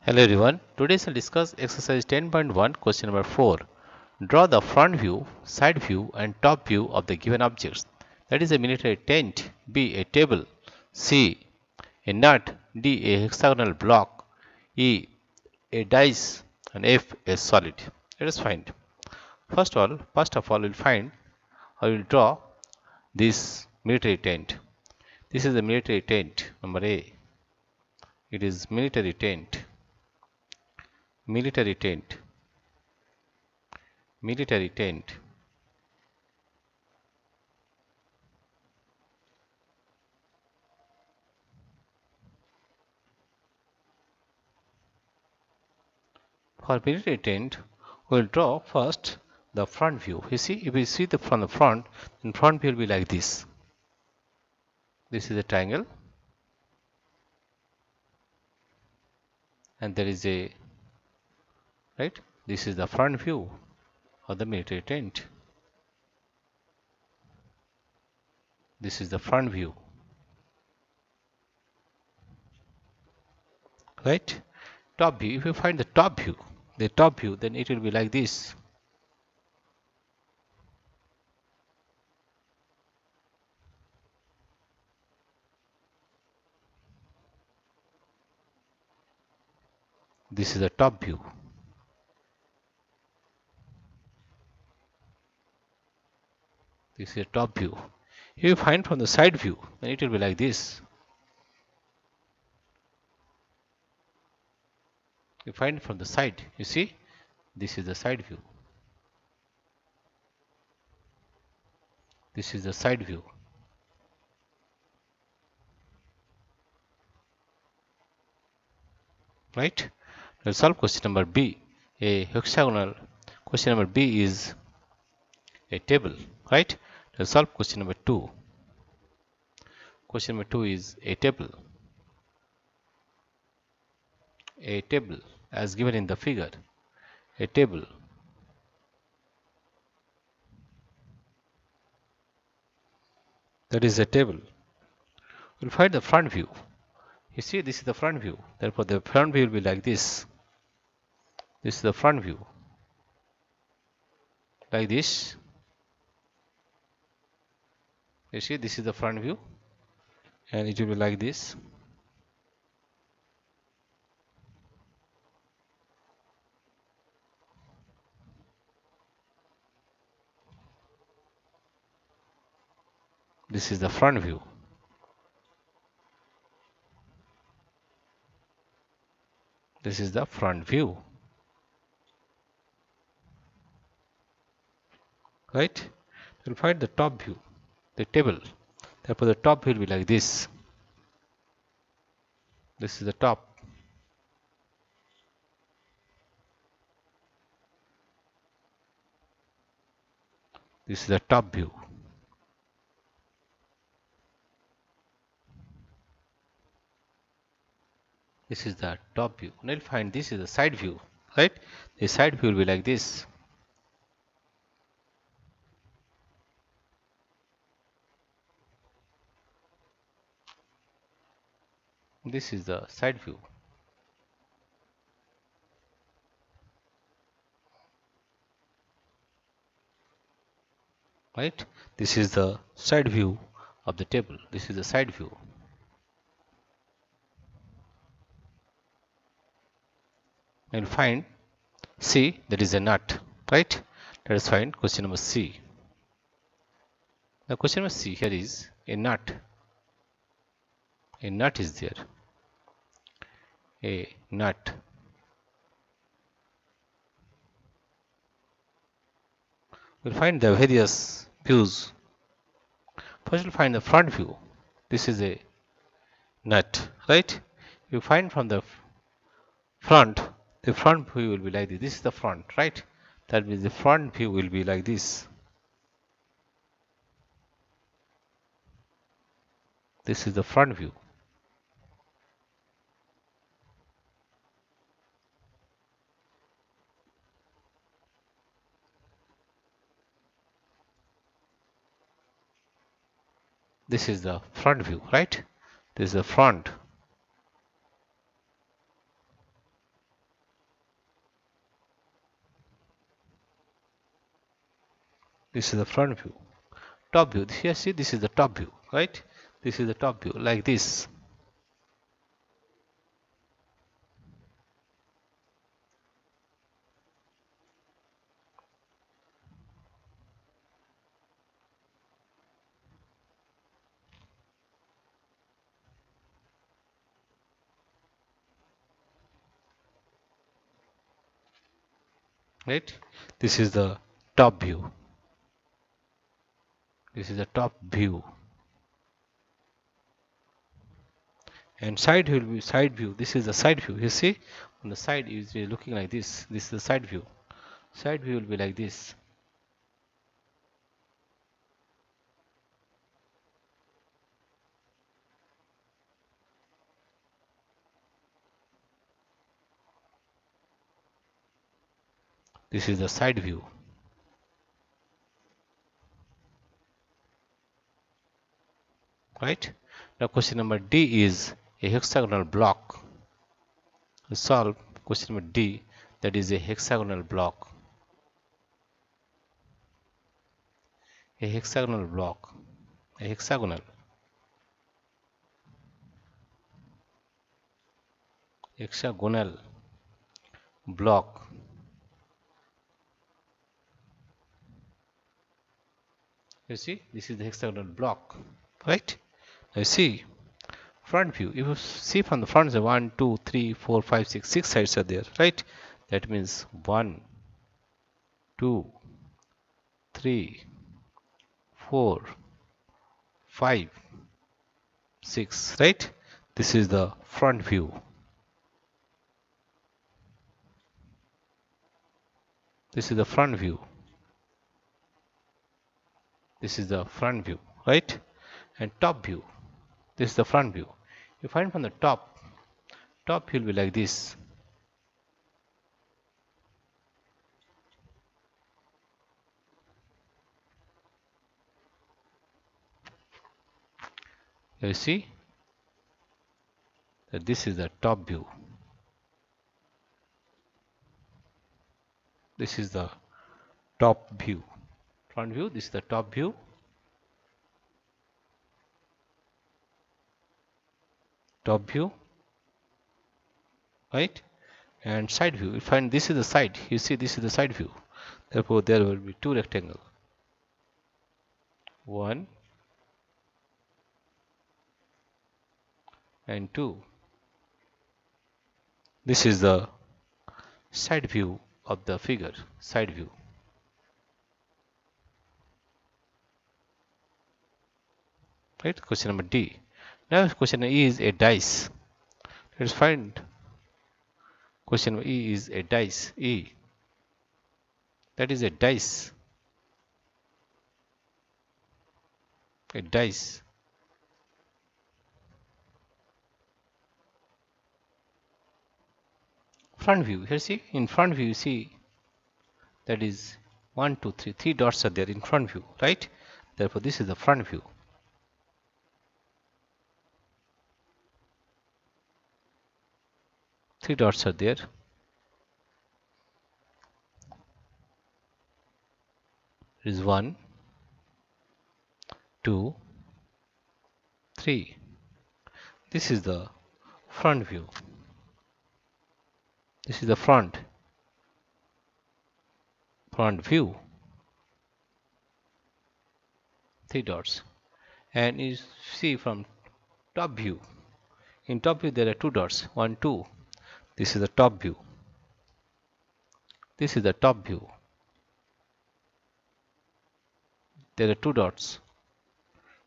Hello everyone. Today we'll discuss exercise 10.1 question number 4. Draw the front view, side view and top view of the given objects. That is a military tent, B a table, C a nut, D a hexagonal block, E a dice and F a solid. Let us find. First of all we'll find or we'll draw this military tent. This is the military tent number A. It is military tent. Military tent. Military tent. For military tent, we'll draw first the front view. You see, if we see from the front, then front view will be like this. This is a triangle, and there is a right. This is the front view of the military tent. This is the front view, right? Top view. If you find the top view, then it will be like this. This is the top view. This is the top view. If you find from the side view, then it will be like this. You find from the side. You see, this is the side view. This is the side view. Right? Let's solve question number B. A hexagonal. Question number B is a table. Right? Let's solve question number 2. Question number 2 is a table. A table as given in the figure. A table. That is a table. We'll find the front view. You see, this is the front view. Therefore, the front view will be like this. This is the front view. Like this. You see, this is the front view. And it will be like this. This is the front view. This is the front view. Right? We'll find the top view, the table. Therefore, the top will be like this. This is the top. This is the top view. This is the top view. Now we'll find this is the side view, right? The side view will be like this. This is the side view. Right? This is the side view of the table. This is the side view. And find C, that is a nut, right? Let us find question number C. The question number C here is a nut. A nut is there. A nut. We'll find the various views. First we'll find the front view. This is a nut, right? You find from front, the front view will be like this. This is the front, right? That means the front view will be like this. This is the front view. This is the front view, right? This is the front. This is the front view. Top view. Here, see, this is the top view, right? This is the top view, like this. Right? This is the top view. This is the top view. And side view will be side view. This is the side view. You see, on the side is looking like this. This is the side view. Side view will be like this. This is the side view. Right? Now question number D is a hexagonal block. Solve question number D, that is a hexagonal block. A hexagonal block. A hexagonal. Hexagonal block. You see, this is the hexagonal block, right? Now you see, front view. If you see from the front, the 1, 2, 3, 4, 5, 6, 6 sides are there, right? That means 1, 2, 3, 4, 5, 6, right? This is the front view. This is the front view. This is the front view, right? And top view. This is the front view. You find from the top view will be like this. You see that this is the top view. This is the top view. Front view, this is the top view. Top view, right? And side view, you find this is the side. You see, this is the side view. Therefore, there will be two rectangles. One and two. This is the side view of the figure. Side view. Right? Question number D. Now, question E is a dice. Let's find. Question E is a dice. E. That is a dice. A dice. Front view. Here see, in front view you see that is 1, 2, 3. 3 dots are there in front view, right? Therefore, this is the front view. Three dots are there. There is 1, 2, 3. This is the front view. This is the front view. 3 dots. And you see from top view. In top view there are 2 dots. 1, 2. This is the top view. This is the top view. There are 2 dots.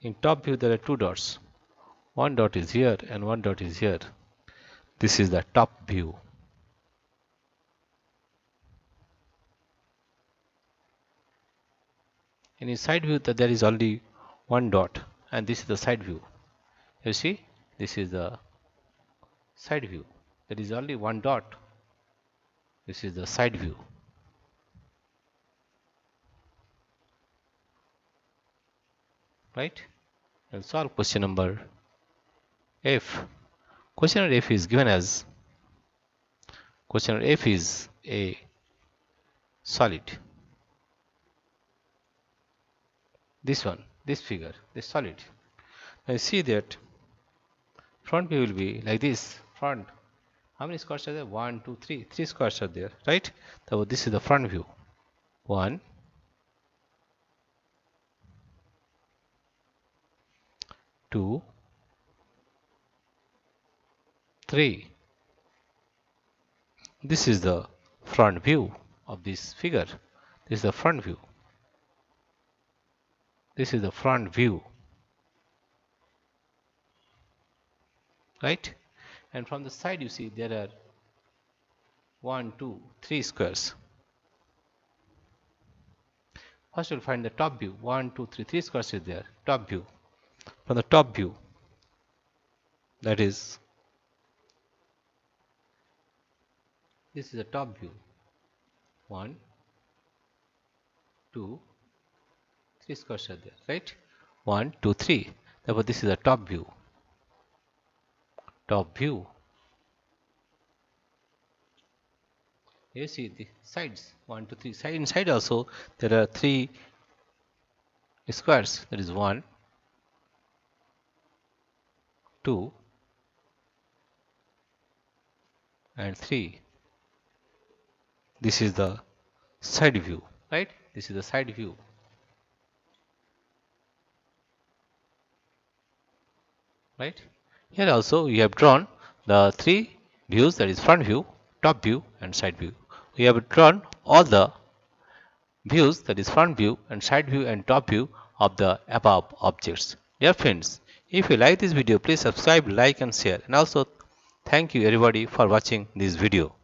In top view there are 2 dots. 1 dot is here and 1 dot is here. This is the top view. And in side view there is only 1 dot, and this is the side view. You see, this is the side view. There is only 1 dot. This is the side view. Right? And solve question number F. Question number F is given as, question number F is a solid. this one, this figure, this solid. I see that front view will be like this. Front. How many squares are there? 1, 2, 3. 3 squares are there, right? So this is the front view. 1, 2, 3. This is the front view of this figure. This is the front view. This is the front view, right? And from the side you see there are 1, 2, 3 squares. First we'll find the top view. 1, 2, 3, 3 squares is there. Top view. From the top view, that is, this is the top view. 1, 2, 3 squares are there, right? 1, 2, 3. Therefore, this is the top view. Top view. You see the sides. 1, 2, 3. Side inside also there are 3 squares. That is 1, 2, and 3. This is the side view, right? This is the side view. Right? Here also we have drawn the 3 views, that is front view, top view and side view. We have drawn all the views, that is front view and side view and top view of the above objects. Dear friends, if you like this video, please subscribe, like and share, and also thank you everybody for watching this video.